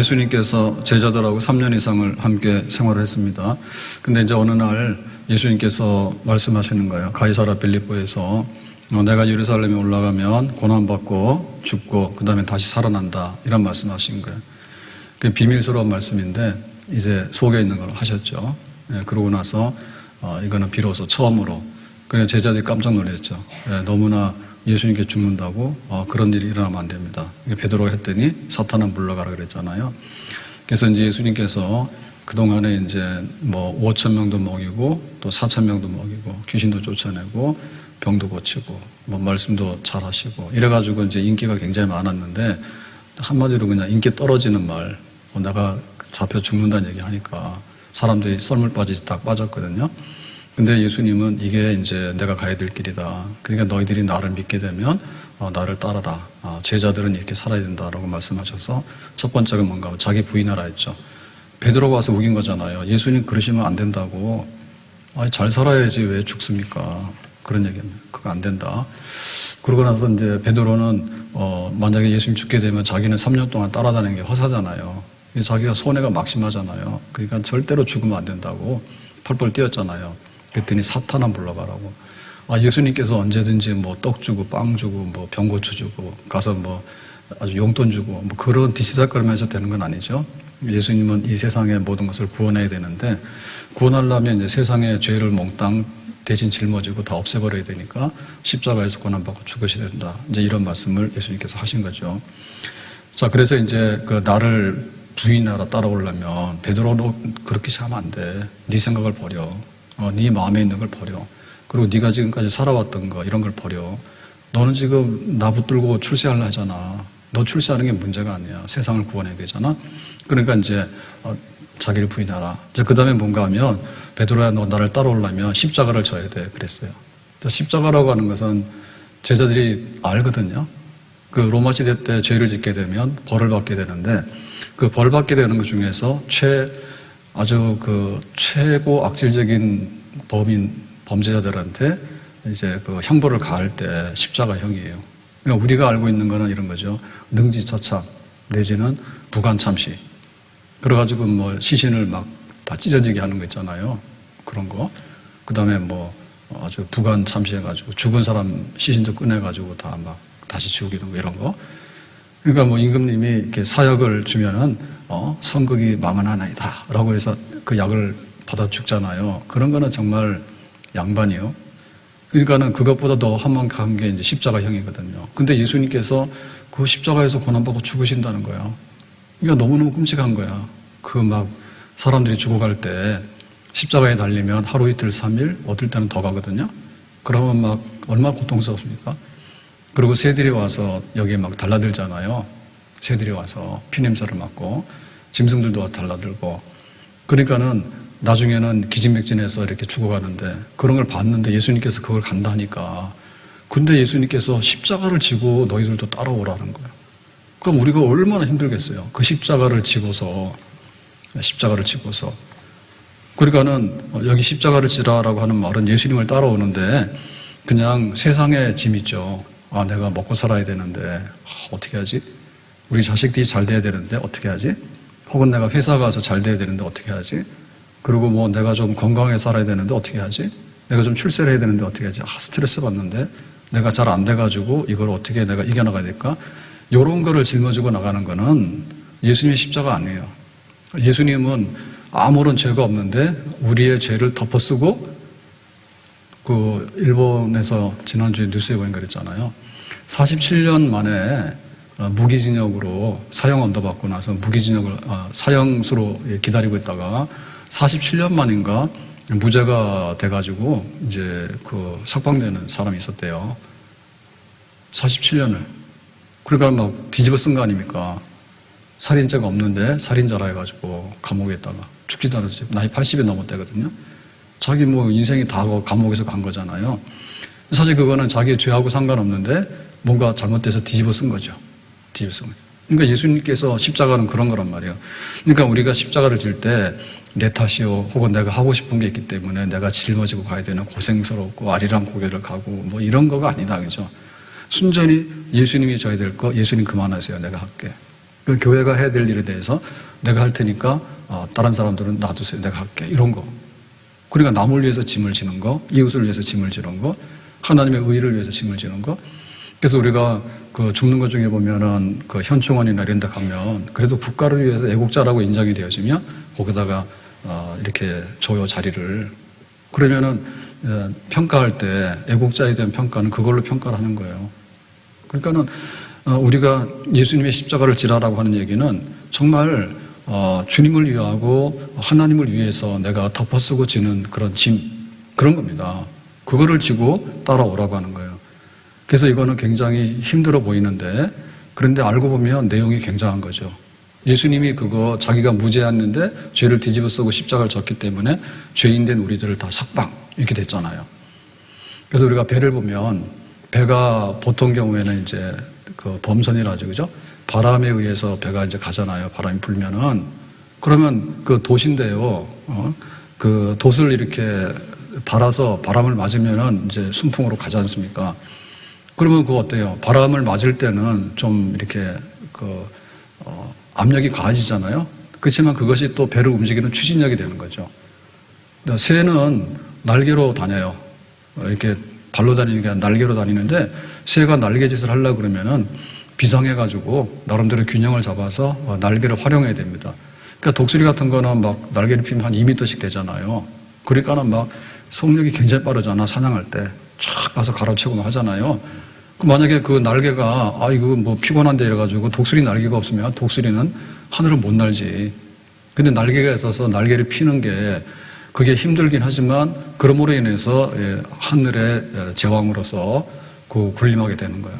예수님께서 제자들하고 3년 이상을 함께 생활을 했습니다. 근데 이제 어느 날 예수님께서 말씀하시는 거예요. 가이사라 빌립보에서 내가 예루살렘에 올라가면 고난받고 죽고 그 다음에 다시 살아난다, 이런 말씀하신 거예요. 그 비밀스러운 말씀인데 이제 속에 있는 걸 하셨죠. 그러고 나서 이거는 비로소 처음으로, 그냥 제자들이 깜짝 놀랐죠. 너무나 예수님께 죽는다고 그런 일이 일어나면 안 됩니다. 베드로가 했더니 사탄은 물러가라 그랬잖아요. 그래서 이제 예수님께서 그동안에 이제 뭐 5,000명도 먹이고 또 4,000명도 먹이고 귀신도 쫓아내고 병도 고치고 뭐 말씀도 잘 하시고 이래가지고 이제 인기가 굉장히 많았는데, 한마디로 그냥 인기 떨어지는 말, 내가 잡혀 죽는다는 얘기 하니까 사람들이 썰물 빠지지 딱 빠졌거든요. 근데 예수님은 이게 이제 내가 가야 될 길이다. 그러니까 너희들이 나를 믿게 되면 나를 따라라. 제자들은 이렇게 살아야 된다라고 말씀하셔서 첫 번째가 뭔가 자기 부인하라 했죠. 베드로가 와서 우긴 거잖아요. 예수님 그러시면 안 된다고. 잘 살아야지 왜 죽습니까? 그런 얘기는 그거 안 된다. 그러고 나서 이제 베드로는 만약에 예수님 죽게 되면 자기는 3년 동안 따라다니는 게 허사잖아요. 자기가 손해가 막심하잖아요. 그러니까 절대로 죽으면 안 된다고 펄펄 뛰었잖아요. 그랬더니 사탄아 물러가라고. 예수님께서 언제든지 뭐 떡 주고 빵 주고 뭐 병고쳐 주고 가서 뭐 아주 용돈 주고 뭐 그런 뒤치다거리면서 되는 건 아니죠. 예수님은 이 세상의 모든 것을 구원해야 되는데, 구원하려면 이제 세상의 죄를 몽땅 대신 짊어지고 다 없애버려야 되니까 십자가에서 고난받고 죽으셔야 된다. 이제 이런 말씀을 예수님께서 하신 거죠. 자, 그래서 이제 그 나를 부인하라 따라오려면 베드로 너 그렇게 하면 안 돼. 네 생각을 버려. 네 마음에 있는 걸 버려. 그리고 네가 지금까지 살아왔던 거 이런 걸 버려. 너는 지금 나 붙들고 출세하려 하잖아. 너 출세하는 게 문제가 아니야. 세상을 구원해야 되잖아. 그러니까 이제 자기를 부인하라. 이제 그 다음에 뭔가 하면 베드로야 너 나를 따라오려면 십자가를 져야 돼 그랬어요. 십자가라고 하는 것은 제자들이 알거든요. 그 로마 시대 때 죄를 짓게 되면 벌을 받게 되는데, 그 벌 받게 되는 것 중에서 아주 그 최고 악질적인 범죄자들한테 이제 그 형벌을 가할 때 십자가형이에요. 그러니까 우리가 알고 있는 거는 이런 거죠. 능지처참 내지는 부관참시. 그래가지고 뭐 시신을 막 다 찢어지게 하는 거 있잖아요. 그런 거. 그 다음에 뭐 아주 부관참시해가지고 죽은 사람 시신도 꺼내가지고 다 막 다시 지우기도 하고 이런 거. 그러니까 뭐 임금님이 이렇게 사약을 주면은 선국이 망언하나이다 라고 해서 그 약을 받아 죽잖아요. 그런 거는 정말 양반이요. 그러니까는 그것보다 더 한만한 게 이제 십자가형이거든요. 근데 예수님께서 그 십자가에서 고난받고 죽으신다는 거예요. 그러니까 너무너무 끔찍한 거야. 그 막 사람들이 죽어갈 때 십자가에 달리면 하루 이틀 3일 어떨 때는 더 가거든요. 그러면 막 얼마나 고통스럽습니까? 그리고 새들이 와서 여기에 막 달라들잖아요. 새들이 와서 피냄새를 맡고 짐승들도 달라들고. 그러니까는 나중에는 기진맥진해서 이렇게 죽어가는데, 그런 걸 봤는데 예수님께서 그걸 간다 하니까, 근데 예수님께서 십자가를 지고 너희들도 따라오라는 거예요. 그럼 우리가 얼마나 힘들겠어요. 그 십자가를 지고서. 그러니까는 여기 십자가를 지라라고 하는 말은 예수님을 따라오는데 그냥 세상의 짐 있죠. 내가 먹고 살아야 되는데 어떻게 하지? 우리 자식들이 잘 돼야 되는데 어떻게 하지? 혹은 내가 회사 가서 잘 돼야 되는데 어떻게 하지? 그리고 뭐 내가 좀 건강하게 살아야 되는데 어떻게 하지? 내가 좀 출세를 해야 되는데 어떻게 하지? 스트레스 받는데 내가 잘 안 돼가지고 이걸 어떻게 내가 이겨나가야 될까? 이런 거를 짊어지고 나가는 거는 예수님의 십자가 아니에요. 예수님은 아무런 죄가 없는데 우리의 죄를 덮어쓰고, 그 일본에서 지난주에 뉴스에 보인 거 그랬잖아요. 47년 만에 무기징역으로 사형 언도받고 나서 무기징역을 사형수로 기다리고 있다가 47년 만인가 무죄가 돼가지고 이제 그 석방되는 사람이 있었대요. 47년을. 그러니까 막 뒤집어 쓴 거 아닙니까? 살인죄가 없는데 살인자라 해가지고 감옥에 있다가 죽지도 않았지. 나이 80이 넘었대거든요. 자기 뭐 인생이 다 감옥에서 간 거잖아요. 사실 그거는 자기의 죄하고 상관없는데 뭔가 잘못돼서 뒤집어 쓴 거죠. 뒤집어 쓴 거죠. 그러니까 예수님께서 십자가는 그런 거란 말이에요. 그러니까 우리가 십자가를 질 때 내 탓이요, 혹은 내가 하고 싶은 게 있기 때문에 내가 짊어지고 가야 되는 고생스럽고 아리랑 고개를 가고 뭐 이런 거가 아니다, 그죠? 순전히 예수님이 져야 될 거 예수님 그만하세요, 내가 할게. 교회가 해야 될 일에 대해서 내가 할 테니까 다른 사람들은 놔두세요. 내가 할게. 이런 거. 그러니까 남을 위해서 짐을 지는 거, 이웃을 위해서 짐을 지는 거, 하나님의 의를 위해서 짐을 지는 거. 그래서 우리가 그 죽는 것 중에 보면은 그 현충원이나 이런 데 가면 그래도 국가를 위해서 애국자라고 인정이 되어지면 거기다가 이렇게 줘요, 자리를. 그러면은 평가할 때 애국자에 대한 평가는 그걸로 평가를 하는 거예요. 그러니까는 우리가 예수님의 십자가를 지라라고 하는 얘기는 정말 주님을 위하고 하나님을 위해서 내가 덮어쓰고 지는 그런 짐, 그런 겁니다. 그거를 지고 따라오라고 하는 거예요. 그래서 이거는 굉장히 힘들어 보이는데, 그런데 알고 보면 내용이 굉장한 거죠. 예수님이 그거 자기가 무죄였는데 죄를 뒤집어 쓰고 십자가를 졌기 때문에 죄인된 우리들을 다 석방 이렇게 됐잖아요. 그래서 우리가 배를 보면 배가 보통 경우에는 이제 그 범선이라죠, 그죠? 바람에 의해서 배가 이제 가잖아요. 바람이 불면은. 그러면 그 돛인데요. 그 돛을 이렇게 달아서 바람을 맞으면은 이제 순풍으로 가지 않습니까? 그러면 그거 어때요? 바람을 맞을 때는 좀 이렇게 압력이 가해지잖아요. 그렇지만 그것이 또 배를 움직이는 추진력이 되는 거죠. 새는 날개로 다녀요. 이렇게 발로 다니는 게 아니라 날개로 다니는데, 새가 날개짓을 하려고 그러면은 비상해가지고 나름대로 균형을 잡아서 날개를 활용해야 됩니다. 그러니까 독수리 같은 거는 막 날개를 피면 한 2m씩 되잖아요. 그러니까는 막 속력이 굉장히 빠르잖아, 사냥할 때. 촥 가서 갈아채고 막 하잖아요. 만약에 그 날개가, 이거 뭐 피곤한데 이래가지고 독수리 날개가 없으면 독수리는 하늘을 못 날지. 근데 날개가 있어서 날개를 피는 게 그게 힘들긴 하지만 그러므로 인해서 하늘의 제왕으로서 그 군림하게 되는 거예요.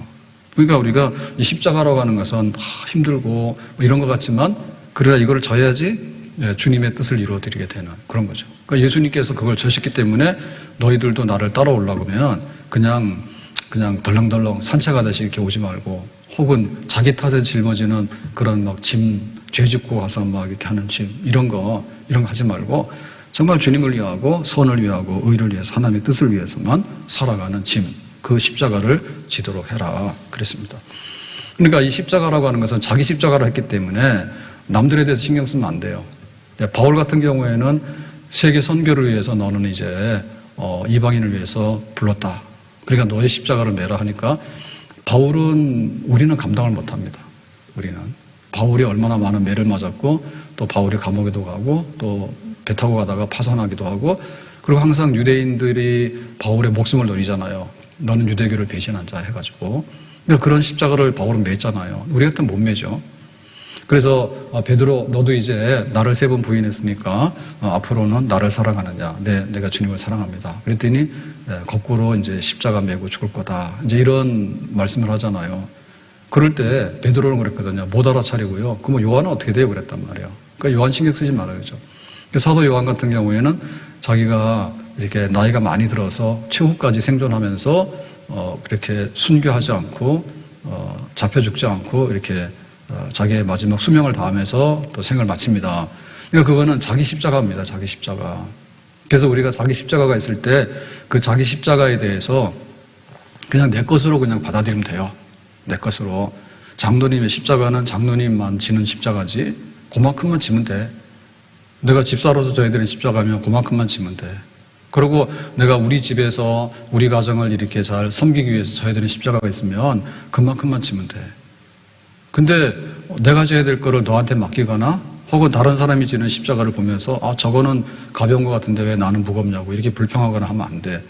그러니까 우리가 이 십자가라고 하는 것은 힘들고 뭐 이런 것 같지만 그러나 이거를 져야지 주님의 뜻을 이루어드리게 되는 그런 거죠. 그러니까 예수님께서 그걸 져셨기 때문에 너희들도 나를 따라오려고 하면 그냥 덜렁덜렁 산책하듯이 이렇게 오지 말고, 혹은 자기 탓에 짊어지는 그런 막 죄 짓고 가서 막 이렇게 하는 짐, 이런 거 하지 말고 정말 주님을 위하고 선을 위하고 의를 위해서 하나님의 뜻을 위해서만 살아가는 짐, 그 십자가를 지도록 해라 그랬습니다. 그러니까 이 십자가라고 하는 것은 자기 십자가를 했기 때문에 남들에 대해서 신경 쓰면 안 돼요. 바울 같은 경우에는 세계 선교를 위해서 너는 이제 이방인을 위해서 불렀다. 그러니까 너의 십자가를 매라 하니까 우리는 감당을 못합니다. 우리는. 바울이 얼마나 많은 매를 맞았고 또 바울이 감옥에도 가고 또 배 타고 가다가 파산하기도 하고, 그리고 항상 유대인들이 바울의 목숨을 노리잖아요. 너는 유대교를 배신한 자 해가지고. 그러니까 그런 십자가를 바울은 맸잖아요. 우리 같으면 못 매죠. 그래서 베드로, 너도 이제 나를 3번 부인했으니까 앞으로는 나를 사랑하느냐? 내가 주님을 사랑합니다. 그랬더니 거꾸로 이제 십자가 메고 죽을 거다. 이제 이런 말씀을 하잖아요. 그럴 때 베드로는 그랬거든요. 못 알아차리고요. 그럼 요한은 어떻게 돼요? 그랬단 말이에요. 그러니까 요한 신경 쓰지 말아야죠. 사도 요한 같은 경우에는 자기가 이렇게 나이가 많이 들어서 최후까지 생존하면서 그렇게 순교하지 않고 잡혀 죽지 않고 이렇게 자기의 마지막 수명을 다하면서 또 생을 마칩니다. 그러니까 그거는 자기 십자가입니다. 자기 십자가. 그래서 우리가 자기 십자가가 있을 때 그 자기 십자가에 대해서 그냥 내 것으로 그냥 받아들이면 돼요. 내 것으로. 장로님의 십자가는 장로님만 지는 십자가지 그만큼만 지면 돼. 내가 집사로서 져야 되는 십자가면 그만큼만 지면 돼. 그리고 내가 우리 집에서 우리 가정을 이렇게 잘 섬기기 위해서 져야 되는 십자가가 있으면 그만큼만 지면 돼. 근데 내가 져야 될 거를 너한테 맡기거나 혹은 다른 사람이 지는 십자가를 보면서 저거는 가벼운 것 같은데 왜 나는 무겁냐고 이렇게 불평하거나 하면 안 돼.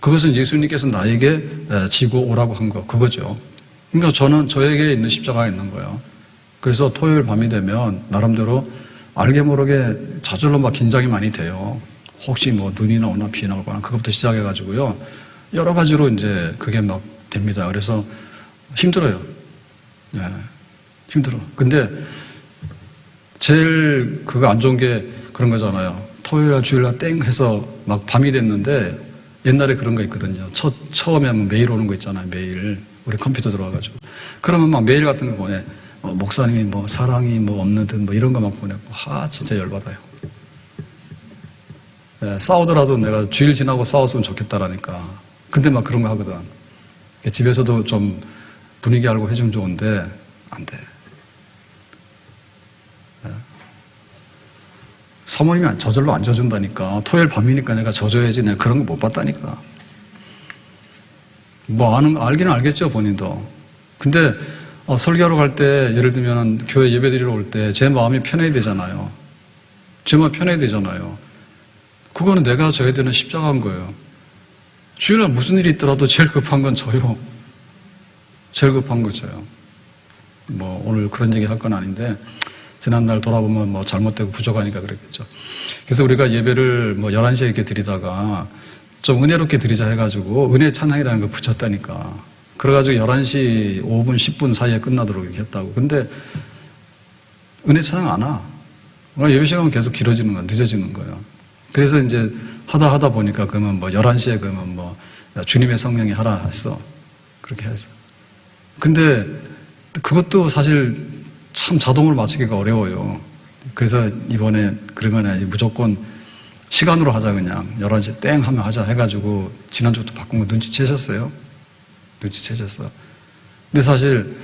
그것은 예수님께서 나에게 지고 오라고 한 거, 그거죠. 그러니까 저는 저에게 있는 십자가가 있는 거예요. 그래서 토요일 밤이 되면 나름대로 알게 모르게 저절로 막 긴장이 많이 돼요. 혹시 뭐 눈이나 오나 비나 오거나 그것부터 시작해가지고요. 여러 가지로 이제 그게 막 됩니다. 그래서 힘들어요. 네, 힘들어. 근데 제일 그거 안 좋은 게 그런 거잖아요. 토요일날 주일날 땡 해서 막 밤이 됐는데 옛날에 그런 거 있거든요. 처음에 하면 메일 오는 거 있잖아요. 메일. 우리 컴퓨터 들어와가지고. 그러면 막 메일 같은 거 보내. 목사님이 뭐 사랑이 뭐 없는 듯 뭐 이런 거 막 보내고. 진짜 열받아요. 네, 싸우더라도 내가 주일 지나고 싸웠으면 좋겠다라니까. 근데 막 그런 거 하거든. 집에서도 좀 분위기 알고 해주면 좋은데 안 돼. 사모님이 저절로 안 져준다니까. 토요일 밤이니까 내가 져줘야지. 내가 그런 거 못 봤다니까. 뭐 알기는 알겠죠, 본인도. 근데 설교하러 갈 때 예를 들면 교회 예배 드리러 올 때 제 마음이 편해야 되잖아요. 제 마음이 편해야 되잖아요. 그거는 내가 져야 되는 십자가인 거예요. 주일날 무슨 일이 있더라도 제일 급한 건 저요. 제일 급한 거 저요. 뭐 오늘 그런 얘기 할 건 아닌데 지난날 돌아보면 뭐 잘못되고 부족하니까 그랬겠죠. 그래서 우리가 예배를 뭐 11시에 이렇게 드리다가 좀 은혜롭게 드리자 해가지고 은혜 찬양이라는 걸 붙였다니까. 그래가지고 11시 5분, 10분 사이에 끝나도록 이렇게 했다고. 근데 은혜 찬양 안 와. 예배 시간은 계속 길어지는 거야. 늦어지는 거예요. 그래서 이제 하다 보니까 그러면 뭐 11시에 그러면 뭐 주님의 성령이 하라 했어. 그렇게 해서. 근데 그것도 사실 참 자동으로 맞추기가 어려워요. 그래서 이번에 그러면 무조건 시간으로 하자 그냥 11시 땡 하면 하자 해가지고 지난주부터 바꾼 거 눈치채셨어요? 눈치채셨어. 근데 사실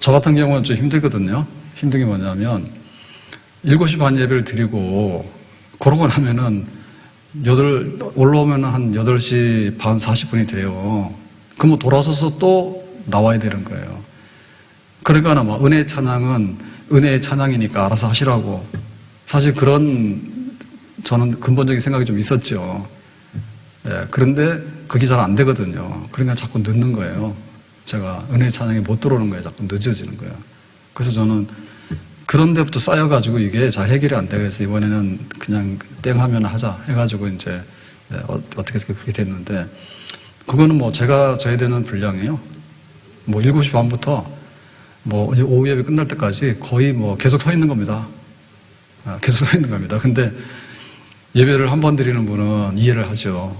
저 같은 경우는 좀 힘들거든요. 힘든 게 뭐냐면 7시 반 예배를 드리고 그러고 나면은 올라오면 한 8시 반 40분이 돼요. 그러면 돌아서서 또 나와야 되는 거예요. 그러니까 뭐 은혜 찬양은 은혜의 찬양이니까 알아서 하시라고. 사실 그런 저는 근본적인 생각이 좀 있었죠. 예, 그런데 그게 잘 안 되거든요. 그러니까 자꾸 늦는 거예요. 제가 은혜의 찬양이 못 들어오는 거예요. 자꾸 늦어지는 거예요. 그래서 저는 그런 데부터 쌓여가지고 이게 잘 해결이 안 돼. 그래서 이번에는 그냥 땡 하면 하자 해가지고 이제 어떻게 그렇게 됐는데 그거는 뭐 제가 져야 되는 분량이에요. 뭐 7시 반부터 뭐 오후 예배 끝날 때까지 거의 뭐 계속 서 있는 겁니다. 계속 서 있는 겁니다. 근데 예배를 한 번 드리는 분은 이해를 하죠.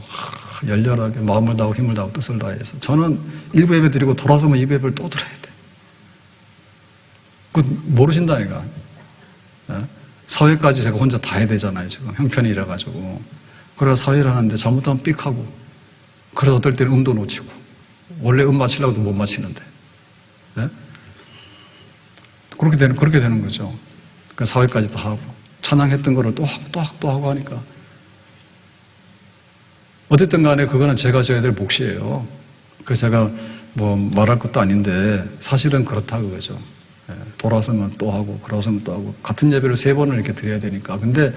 열렬하게 마음을 다하고 힘을 다하고 뜻을 다해서. 저는 1부 예배 드리고 돌아서면 2부 예배를 또 들어야 돼. 그거 모르신다니까. 사회까지 제가 혼자 다 해야 되잖아요. 지금 형편이 이래가지고. 그래서 사회를 하는데 잘못하면 삑하고. 그래서 어떨 때는 음도 놓치고. 원래 음 맞추려고도 못 맞히는데. 네? 그렇게 되는 거죠. 그러니까 사회까지 다 하고. 찬양했던 거를 또 하고 하니까. 어쨌든 간에 그거는 제가 져야 될 몫이에요. 그래서 제가 뭐 말할 것도 아닌데 사실은 그렇다 그거죠. 돌아서면 또 하고, 그러서면 또 하고. 같은 예배를 3번을 이렇게 드려야 되니까. 근데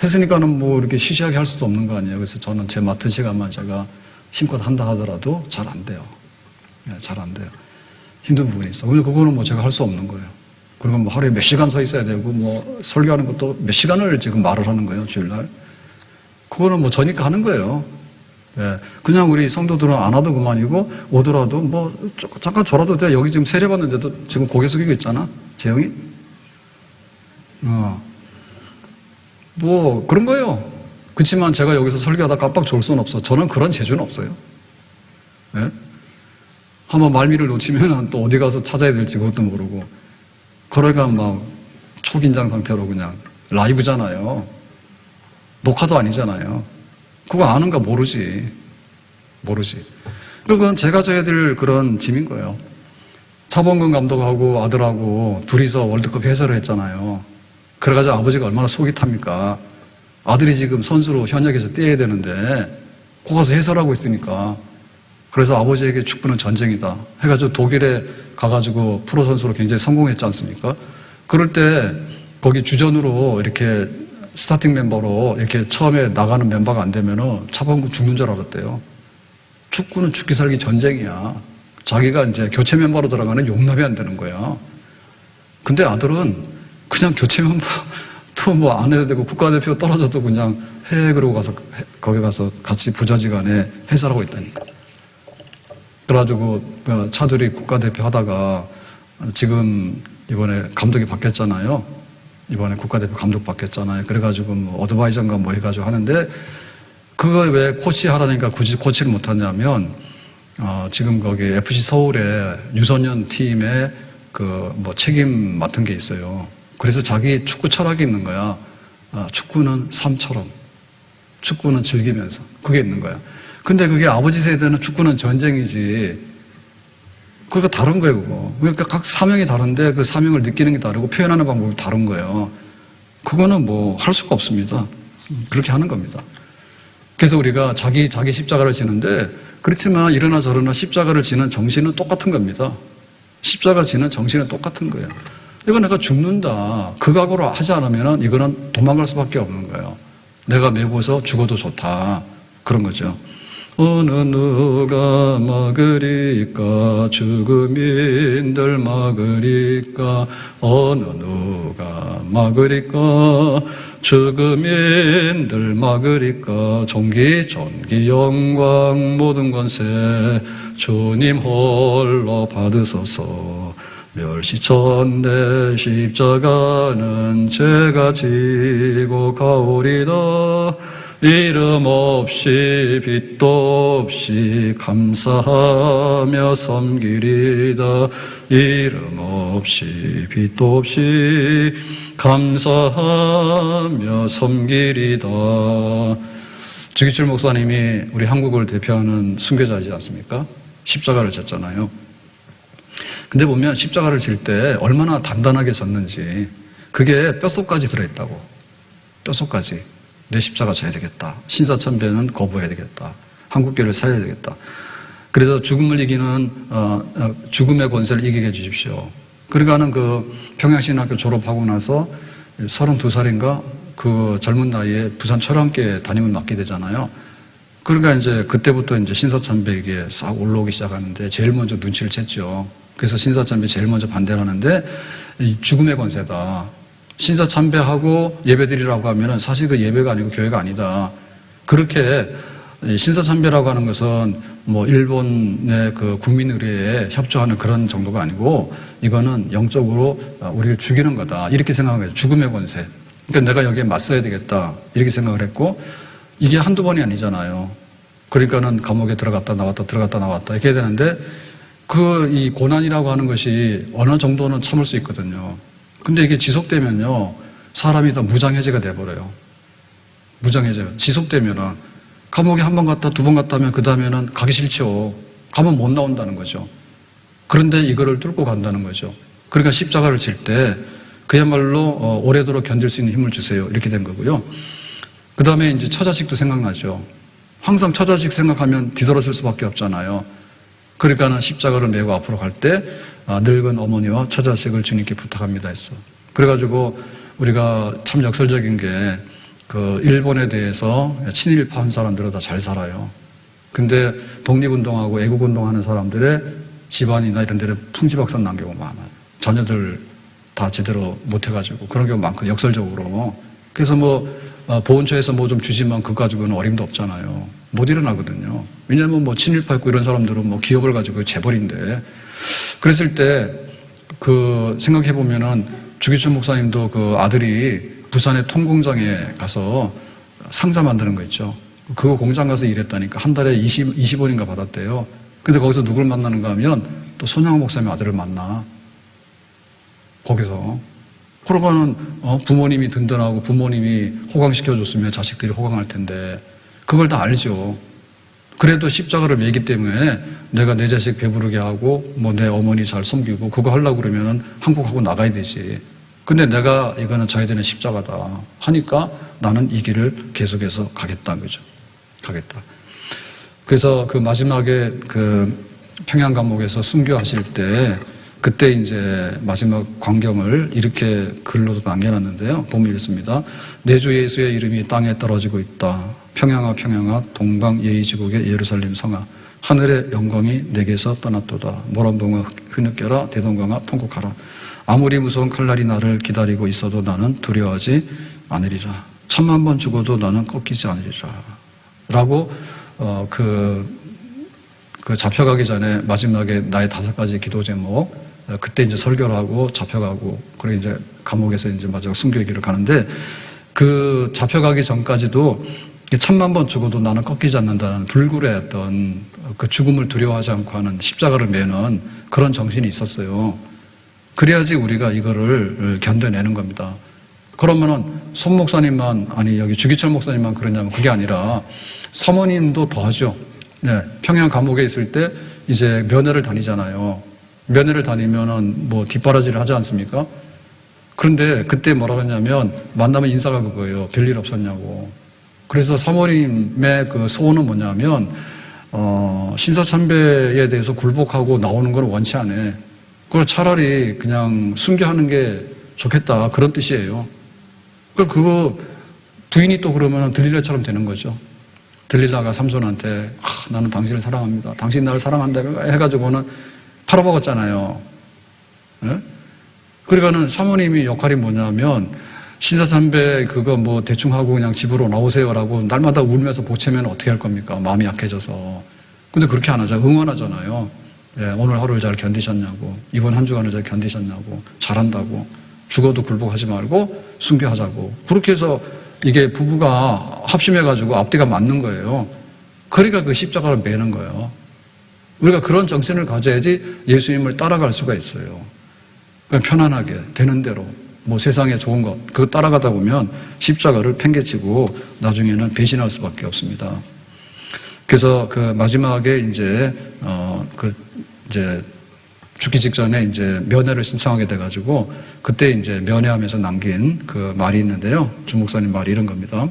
했으니까는 뭐 이렇게 시시하게 할 수도 없는 거 아니에요. 그래서 저는 제 맡은 시간만 제가 힘껏 한다 하더라도 잘 안 돼요. 잘 안 돼요. 힘든 부분이 있어. 근데 그거는 뭐 제가 할 수 없는 거예요. 그리고 뭐 하루에 몇 시간 서 있어야 되고, 뭐 설교하는 것도 몇 시간을 지금 말을 하는 거예요, 주일날. 그거는 뭐 저니까 하는 거예요. 그냥 우리 성도들은 안 와도 그만이고, 오더라도 뭐 잠깐 졸아도 돼. 여기 지금 세례받는데도 지금 고개 숙이고 있잖아, 재영이. 뭐 그런 거예요. 그렇지만 제가 여기서 설교하다 깜빡 졸 수는 없어. 저는 그런 재주는 없어요. 한번 말미를 놓치면 또 어디 가서 찾아야 될지 그것도 모르고. 그러니까 막 초긴장 상태로 그냥 라이브잖아요. 녹화도 아니잖아요. 그거 아는가 모르지. 그건 제가 져야 될 그런 짐인 거예요. 차범근 감독하고 아들하고 둘이서 월드컵 해설을 했잖아요. 그래가지고 아버지가 얼마나 속이 탑니까? 아들이 지금 선수로 현역에서 뛰어야 되는데 거 가서 해설하고 있으니까. 그래서 아버지에게 축구는 전쟁이다 해가지고 독일에 가가지고 프로 선수로 굉장히 성공했지 않습니까? 그럴 때 거기 주전으로 이렇게 스타팅 멤버로 이렇게 처음에 나가는 멤버가 안 되면은 차범근 죽는 줄 알았대요. 축구는 죽기 살기 전쟁이야. 자기가 이제 교체 멤버로 들어가는 용납이 안 되는 거야. 근데 아들은 그냥 교체 멤버 또 뭐 안 해도 되고 국가대표 떨어져도 그냥 해 그러고 가서 거기 가서 같이 부자지간에 해설하고 있다니까. 그래가지고 차들이 국가대표 하다가 지금 이번에 감독이 바뀌었잖아요. 이번에 국가대표 감독 바뀌었잖아요. 그래가지고 뭐 어드바이저인가 뭐 해가지고 하는데 그거 왜 코치 하라니까 굳이 코치를 못하냐면 지금 거기 FC 서울의 유소년 팀의 그 뭐 책임 맡은 게 있어요. 그래서 자기 축구 철학이 있는 거야. 축구는 삶처럼, 축구는 즐기면서 그게 있는 거야. 근데 그게 아버지 세대는 축구는 전쟁이지. 그러니까 다른 거예요, 그거. 그러니까 각 사명이 다른데 그 사명을 느끼는 게 다르고 표현하는 방법이 다른 거예요. 그거는 뭐 할 수가 없습니다. 그렇게 하는 겁니다. 그래서 우리가 자기 십자가를 지는데, 그렇지만 이러나 저러나 십자가를 지는 정신은 똑같은 겁니다. 십자가 지는 정신은 똑같은 거예요. 이거 내가 죽는다, 그 각오로 하지 않으면 이거는 도망갈 수밖에 없는 거예요. 내가 메고서 죽어도 좋다, 그런 거죠. 어느 누가 막으리까, 죽음인들 막으리까, 어느 누가 막으리까, 죽음인들 막으리까, 존귀 영광 모든 권세 주님 홀로 받으소서. 멸시천대 십자가는 제가 지고 가오리다. 이름 없이 빛도 없이 감사하며 섬기리다. 이름 없이 빛도 없이 감사하며 섬기리다. 주기철 목사님이 우리 한국을 대표하는 순교자이지 않습니까? 십자가를 졌잖아요. 근데 보면 십자가를 질 때 얼마나 단단하게 졌는지, 그게 뼛속까지 들어있다고. 뼛속까지. 내 십자가 져야 되겠다. 신사참배는 거부해야 되겠다. 한국교회를 살려야 되겠다. 그래서 죽음을 이기는 죽음의 권세를 이기게 해주십시오. 그러니까는 그 평양신학교 졸업하고 나서 32살인가 그 젊은 나이에 부산 철암교회 담임을 맡게 되잖아요. 그러니까 이제 그때부터 이제 신사참배에게 싹 올라오기 시작하는데 제일 먼저 눈치를 챘죠. 그래서 신사참배 제일 먼저 반대를 하는데, 이 죽음의 권세다. 신사참배하고 예배드리라고 하면은 사실 그 예배가 아니고 교회가 아니다. 그렇게 신사참배라고 하는 것은 뭐 일본의 그 국민의례에 협조하는 그런 정도가 아니고, 이거는 영적으로 우리를 죽이는 거다, 이렇게 생각한 거예요. 죽음의 권세. 그러니까 내가 여기에 맞서야 되겠다, 이렇게 생각을 했고, 이게 한두 번이 아니잖아요. 그러니까는 감옥에 들어갔다 나왔다 들어갔다 나왔다 이렇게 해야 되는데, 이 고난이라고 하는 것이 어느 정도는 참을 수 있거든요. 근데 이게 지속되면요, 사람이 다 무장해제가 돼버려요. 무장해제. 지속되면은, 감옥에 한 번 갔다, 두 번 갔다 하면 그 다음에는 가기 싫죠. 가면 못 나온다는 거죠. 그런데 이거를 뚫고 간다는 거죠. 그러니까 십자가를 질 때, 그야말로, 오래도록 견딜 수 있는 힘을 주세요. 이렇게 된 거고요. 그 다음에 이제 처자식도 생각나죠. 항상 처자식 생각하면 뒤돌아설 수밖에 없잖아요. 그러니까는 십자가를 메고 앞으로 갈 때, 늙은 어머니와 처자식을 주님께 부탁합니다 했어. 그래가지고 우리가 참 역설적인 게, 그 일본에 대해서 친일파한 사람들은 다 잘 살아요. 근데 독립운동하고 애국운동하는 사람들의 집안이나 이런 데는 풍지박산 난 경우가 많아요. 자녀들 다 제대로 못해가지고 그런 경우 많고, 역설적으로. 그래서 보훈처에서 뭐 좀 주지만 그거 가지고는 어림도 없잖아요. 못 일어나거든요. 왜냐면 뭐 친일파 있고 이런 사람들은 뭐 기업을 가지고 재벌인데. 그랬을 때 생각해보면은 주기철 목사님도 그 아들이 부산의 통공장에 가서 상자 만드는 거 있죠. 그거 공장 가서 일했다니까 한 달에 20원인가 받았대요. 근데 거기서 누굴 만나는가 하면 또 손양호 목사님 아들을 만나. 거기서. 그러고는 부모님이 든든하고 부모님이 호강시켜줬으면 자식들이 호강할 텐데 그걸 다 알죠. 그래도 십자가를 메기 때문에 내가 내 자식 배부르게 하고 뭐 내 어머니 잘 섬기고 그거 하려고 그러면은 한국하고 나가야 되지. 근데 내가 이거는 져야 되는 십자가다 하니까 나는 이 길을 계속해서 가겠다, 그죠? 가겠다. 그래서 그 마지막에 그 평양 감옥에서 순교하실 때 그때 이제 마지막 광경을 이렇게 글로도 남겨놨는데요. 보면 이렇습니다. 내 주 예수의 이름이 땅에 떨어지고 있다. 평양아 평양아 동방 예의지국의 예루살렘 성아 하늘의 영광이 내게서 떠났도다. 모란봉아 흐느껴라 대동강아 통곡하라. 아무리 무서운 칼날이 나를 기다리고 있어도 나는 두려워하지 않으리라. 1000만 번 죽어도 나는 꺾이지 않으리라. 라고 그 잡혀가기 전에 마지막에 나의 5가지 기도 제목, 그때 이제 설교를 하고 잡혀가고 그리고 이제 감옥에서 이제 마지막 순교의 길을 가는데, 그 잡혀가기 전까지도 1000만 번 죽어도 나는 꺾이지 않는다는 불굴의 그 죽음을 두려워하지 않고 하는 십자가를 매는 그런 정신이 있었어요. 그래야지 우리가 이거를 견뎌내는 겁니다. 그러면은 손 목사님만, 아니 여기 주기철 목사님만 그러냐면 그게 아니라 사모님도 더 하죠. 네, 평양 감옥에 있을 때 이제 면회를 다니잖아요. 면회를 다니면은 뭐 뒷바라지를 하지 않습니까? 그런데 그때 뭐라고 했냐면 만나면 인사가 그거예요. 별일 없었냐고. 그래서 사모님의 그 소원은 뭐냐면 신사참배에 대해서 굴복하고 나오는 건 원치 않아. 그걸 차라리 그냥 순교하는 게 좋겠다. 그런 뜻이에요. 그거 부인이 또 그러면 들릴라처럼 되는 거죠. 들릴라가 삼손한테 나는 당신을 사랑합니다. 당신 나를 사랑한다 해가지고는 팔아먹었잖아요. 네? 그러니까는 사모님이 역할이 뭐냐면 신사참배 그거 뭐 대충 하고 그냥 집으로 나오세요라고 날마다 울면서 보채면 어떻게 할 겁니까? 마음이 약해져서. 근데 그렇게 안 하죠. 응원하잖아요. 예, 오늘 하루를 잘 견디셨냐고, 이번 한 주간을 잘 견디셨냐고, 잘한다고, 죽어도 굴복하지 말고 순교하자고. 그렇게 해서 이게 부부가 합심해가지고 앞뒤가 맞는 거예요. 그러니까 그 십자가를 매는 거예요. 우리가 그런 정신을 가져야지 예수님을 따라갈 수가 있어요. 그냥 편안하게 되는 대로 뭐 세상에 좋은 것 그거 따라가다 보면 십자가를 팽개치고 나중에는 배신할 수밖에 없습니다. 그래서 그 마지막에 이제 이제 죽기 직전에 이제 면회를 신청하게 돼가지고 그때 이제 면회하면서 남긴 그 말이 있는데요. 주 목사님 말이 이런 겁니다.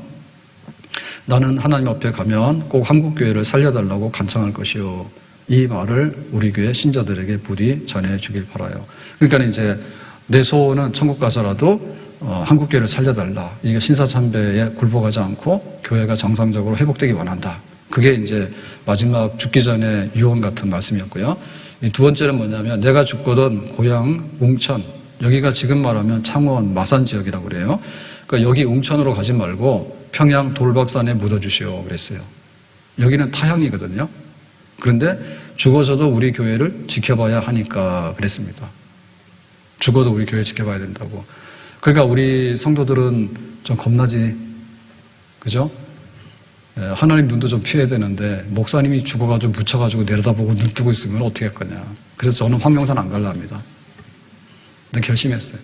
나는 하나님 앞에 가면 꼭 한국교회를 살려달라고 간청할 것이요. 이 말을 우리 교회 신자들에게 부디 전해주길 바라요. 그러니까 이제 내 소원은 천국 가서라도 한국교회를 살려달라. 이게 신사참배에 굴복하지 않고 교회가 정상적으로 회복되기 원한다. 그게 이제 마지막 죽기 전에 유언 같은 말씀이었고요. 이 두 번째는 뭐냐면 내가 죽거든 고향 웅천, 여기가 지금 말하면 창원 마산 지역이라고 그래요. 그러니까 여기 웅천으로 가지 말고 평양 돌박산에 묻어주시오 그랬어요. 여기는 타향이거든요. 그런데 죽어서도 우리 교회를 지켜봐야 하니까 그랬습니다. 죽어도 우리 교회 지켜봐야 된다고. 그러니까 우리 성도들은 좀 겁나지. 그죠? 하나님 눈도 좀 피해야 되는데 목사님이 죽어가지고 묻혀가지고 내려다보고 눈 뜨고 있으면 어떻게 할 거냐. 그래서 저는 황명산 안 갈라 합니다. 근데 결심했어요.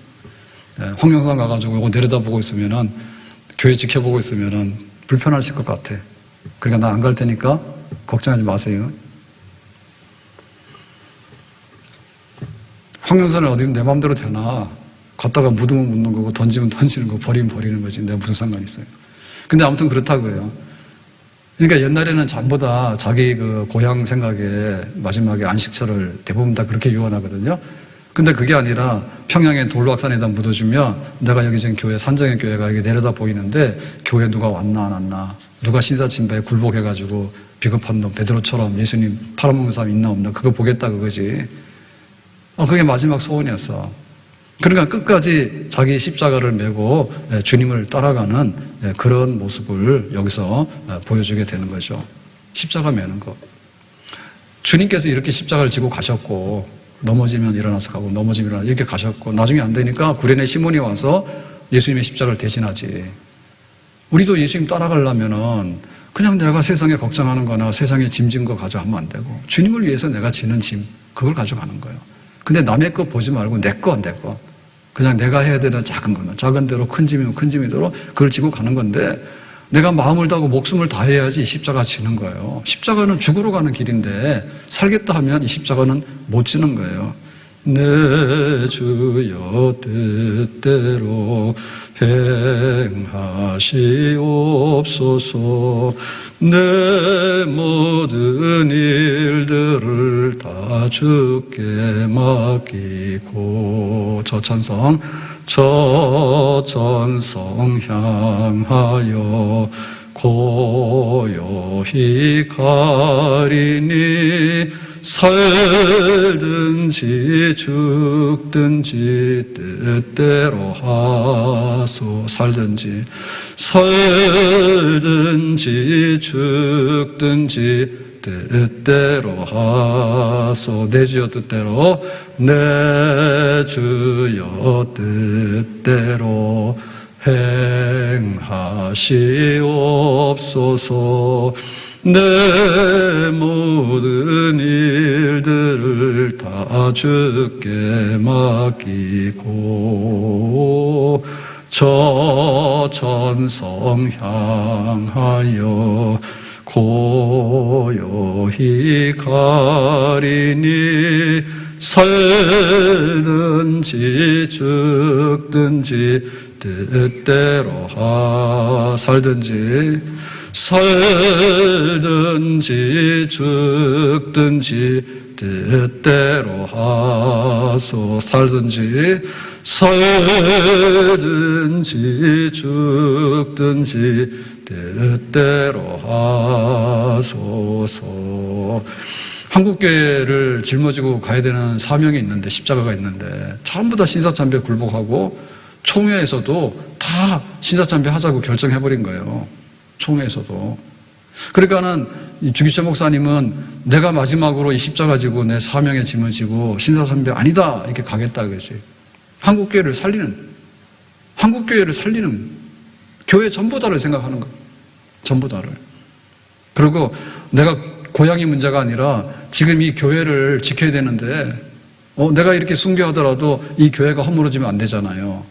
황명산 가가지고 이거 내려다보고 있으면은 교회 지켜보고 있으면은 불편하실 것 같아. 그러니까 나 안 갈 테니까 걱정하지 마세요. 황명산을 어디든 내 마음대로 되나. 갔다가 묻으면 묻는 거고 던지면 던지는 거고 버리면 버리는 거지. 내가 무슨 상관이 있어요. 근데 아무튼 그렇다고요. 그러니까 옛날에는 전보다 자기 그 고향 생각에 마지막에 안식처를 대부분 다 그렇게 유언하거든요. 근데 그게 아니라 평양의 돌박산에다 묻어주면 내가 여기 지금 교회, 산정의 교회가 여기 내려다 보이는데 교회 누가 왔나 안 왔나, 누가 신사침배에 굴복해가지고 비겁한 놈 베드로처럼 예수님 팔아먹는 사람 있나 없나 그거 보겠다 그거지. 그게 마지막 소원이었어. 그러니까 끝까지 자기 십자가를 메고 주님을 따라가는 그런 모습을 여기서 보여주게 되는 거죠. 십자가 메는 거. 주님께서 이렇게 십자가를 지고 가셨고 넘어지면 일어나서 가고 넘어지면 일어나서 이렇게 가셨고 나중에 안 되니까 구레네 시몬이 와서 예수님의 십자가를 대신하지. 우리도 예수님 따라가려면은 그냥 내가 세상에 걱정하는 거나 세상에 짐진 거 가져가면 안 되고 주님을 위해서 내가 지는 짐 그걸 가져가는 거예요. 근데 남의 거 보지 말고 내 거. 그냥 내가 해야 되는 작은 거면 작은 대로 큰 짐이면 큰 짐이대로 그걸 지고 가는 건데 내가 마음을 다하고 목숨을 다해야지 이 십자가 지는 거예요. 십자가는 죽으러 가는 길인데 살겠다 하면 이 십자가는 못 지는 거예요. 내 주여 뜻대로 행하시옵소서. 내 모든 일들을 다 주께 맡기고 저 찬성 향하여 고요히 가리니 살든지 죽든지 뜻대로 하소. 살든지 죽든지 뜻대로 하소. 내 주여 뜻대로 내 주여 뜻대로 행하시옵소서. 내 모든 일들을 다 주께 맡기고 저 천성 향하여 고요히 가리니 살든지 죽든지 뜻대로 살든지 죽든지 뜻대로 하소. 살든지 죽든지 뜻대로 하소서. 한국교회를 짊어지고 가야 되는 사명이 있는데, 십자가가 있는데 전부 다 신사참배 굴복하고 총회에서도 다 신사참배 하자고 결정해버린 거예요. 총회에서도. 그러니까는 주기철 목사님은 내가 마지막으로 이 십자가 지고 내 사명의 짐을 지고 신사참배 아니다 이렇게 가겠다 그러지. 한국교회를 살리는 교회 전부 다를 생각하는 거예요. 전부 다를. 그리고 내가 고향이 문제가 아니라 지금 이 교회를 지켜야 되는데 내가 이렇게 순교하더라도 이 교회가 허물어지면 안 되잖아요.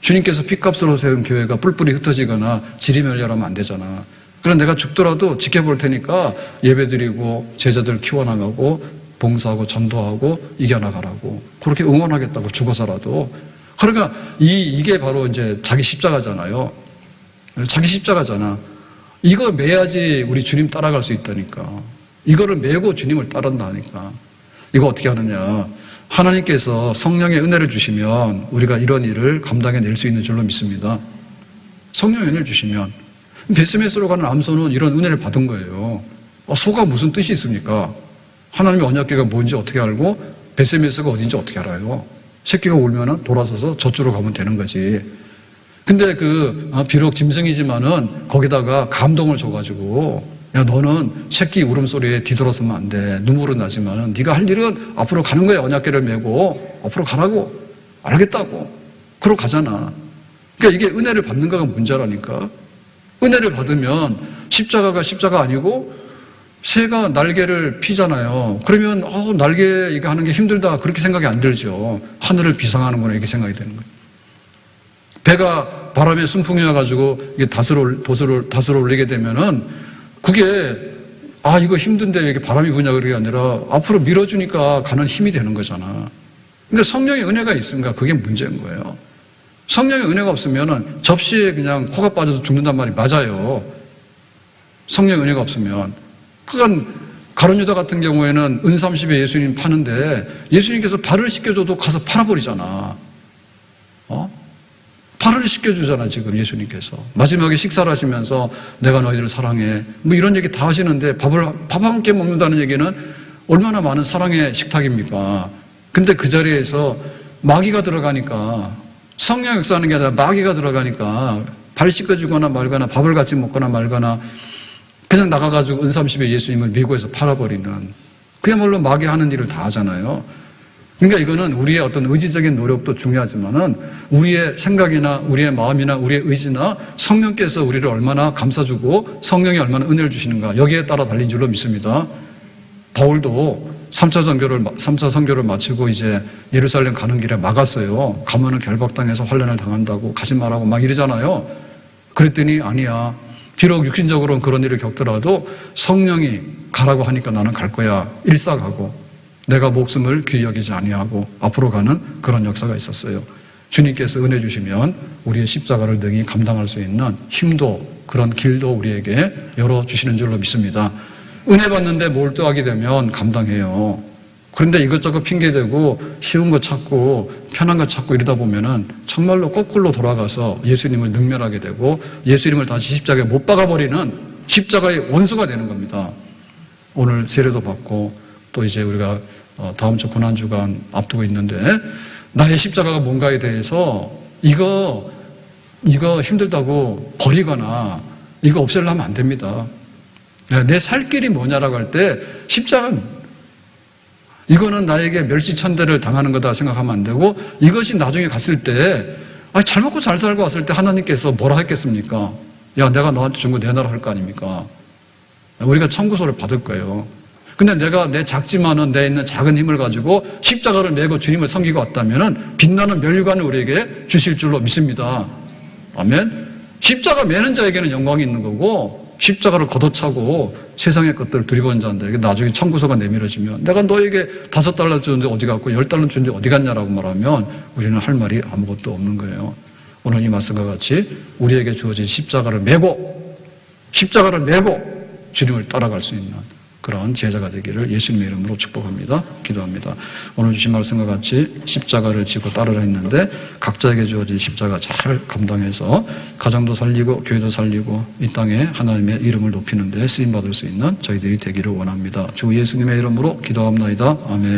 주님께서 핏값으로 세운 교회가 뿔뿔이 흩어지거나 질이 멸렬하면 안 되잖아. 그럼 내가 죽더라도 지켜볼 테니까 예배드리고 제자들 키워나가고 봉사하고 전도하고 이겨나가라고 그렇게 응원하겠다고 죽어서라도. 그러니까 이게 바로 이제 자기 십자가잖아요. 자기 십자가잖아. 이거 매야지 우리 주님 따라갈 수 있다니까. 이거를 메고 주님을 따른다니까. 이거 어떻게 하느냐. 하나님께서 성령의 은혜를 주시면 우리가 이런 일을 감당해낼 수 있는 줄로 믿습니다. 성령의 은혜를 주시면. 베스메스로 가는 암소는 이런 은혜를 받은 거예요. 소가 무슨 뜻이 있습니까? 하나님의 언약궤가 뭔지 어떻게 알고 베스메스가 어딘지 어떻게 알아요? 새끼가 울면은 돌아서서 저쪽으로 가면 되는 거지. 근데 비록 짐승이지만은 거기다가 감동을 줘가지고 야 너는 새끼 울음소리에 뒤돌아서면 안 돼. 눈물은 나지만은 네가 할 일은 앞으로 가는 거야. 언약궤를 메고 앞으로 가라고. 알겠다고. 그러고 가잖아. 그러니까 이게 은혜를 받는 거가 문제라니까. 은혜를 받으면 십자가가 십자가 아니고 새가 날개를 피잖아요. 그러면 날개 이거 하는 게 힘들다 그렇게 생각이 안 들죠. 하늘을 비상하는구나 이렇게 생각이 되는 거예요. 배가 바람에 순풍이 와가지고 이게 닷을 올리게 되면은 그게 이거 힘든데 이렇게 바람이 부냐 그게 아니라 앞으로 밀어주니까 가는 힘이 되는 거잖아. 근데 성령의 은혜가 있으니까 그게 문제인 거예요. 성령의 은혜가 없으면은 접시에 그냥 코가 빠져도 죽는단 말이 맞아요. 성령의 은혜가 없으면. 그건 가룟 유다 같은 경우에는 은 30에 예수님 파는데 예수님께서 발을 씻겨줘도 가서 팔아버리잖아. 발을 씻겨주잖아 지금 예수님께서. 마지막에 식사를 하시면서 내가 너희들을 사랑해 뭐 이런 얘기 다 하시는데 밥 함께 먹는다는 얘기는 얼마나 많은 사랑의 식탁입니까? 근데 그 자리에서 마귀가 들어가니까 성령 역사하는 게 아니라 마귀가 들어가니까 발 씻겨주거나 말거나 밥을 같이 먹거나 말거나 그냥 나가가지고 은 30에 예수님을 미국에서 팔아버리는 그야말로 마귀 하는 일을 다 하잖아요. 그러니까 이거는 우리의 어떤 의지적인 노력도 중요하지만은 우리의 생각이나 우리의 마음이나 우리의 의지나 성령께서 우리를 얼마나 감싸주고 성령이 얼마나 은혜를 주시는가 여기에 따라 달린 줄로 믿습니다. 바울도 3차 선교를 마치고 이제 예루살렘 가는 길에 막았어요. 가면은 결박당해서 환난을 당한다고 가지 말라고 막 이러잖아요. 그랬더니 아니야. 비록 육신적으로는 그런 일을 겪더라도 성령이 가라고 하니까 나는 갈 거야. 일사가고 내가 목숨을 귀히 여기지 아니하고 앞으로 가는 그런 역사가 있었어요. 주님께서 은혜 주시면 우리의 십자가를 능히 감당할 수 있는 힘도 그런 길도 우리에게 열어주시는 줄로 믿습니다. 은혜 받는데 몰두하게 되면 감당해요. 그런데 이것저것 핑계대고 쉬운 거 찾고 편한 거 찾고 이러다 보면은 정말로 거꾸로 돌아가서 예수님을 능멸하게 되고 예수님을 다시 십자가에 못 박아버리는 십자가의 원수가 되는 겁니다. 오늘 세례도 받고 또 이제 우리가 다음 주 고난주간 앞두고 있는데 나의 십자가가 뭔가에 대해서 이거 힘들다고 버리거나 이거 없애려면 안 됩니다. 내 살 길이 뭐냐라고 할 때 십자가는 이거는 나에게 멸시천대를 당하는 거다 생각하면 안 되고 이것이 나중에 갔을 때 잘 먹고 잘 살고 왔을 때 하나님께서 뭐라 했겠습니까? 야 내가 너한테 준 거 내놔라 할 거 아닙니까? 우리가 청구서를 받을 거예요. 근데 내가 내 작지만은 내 있는 작은 힘을 가지고 십자가를 메고 주님을 섬기고 왔다면은 빛나는 멸류관을 우리에게 주실 줄로 믿습니다. 아멘. 십자가 메는 자에게는 영광이 있는 거고 십자가를 걷어차고 세상의 것들을 두리번 자인데 나중에 청구서가 내밀어지면 내가 너에게 $5 주는데 어디 갔고 $10 주는데 어디 갔냐라고 말하면 우리는 할 말이 아무것도 없는 거예요. 오늘 이 말씀과 같이 우리에게 주어진 십자가를 메고 주님을 따라갈 수 있는 그런 제자가 되기를 예수님의 이름으로 축복합니다. 기도합니다. 오늘 주신 말씀과 같이 십자가를 지고 따르라 했는데 각자에게 주어진 십자가 잘 감당해서 가정도 살리고 교회도 살리고 이 땅에 하나님의 이름을 높이는 데 쓰임받을 수 있는 저희들이 되기를 원합니다. 주 예수님의 이름으로 기도합나이다. 아멘.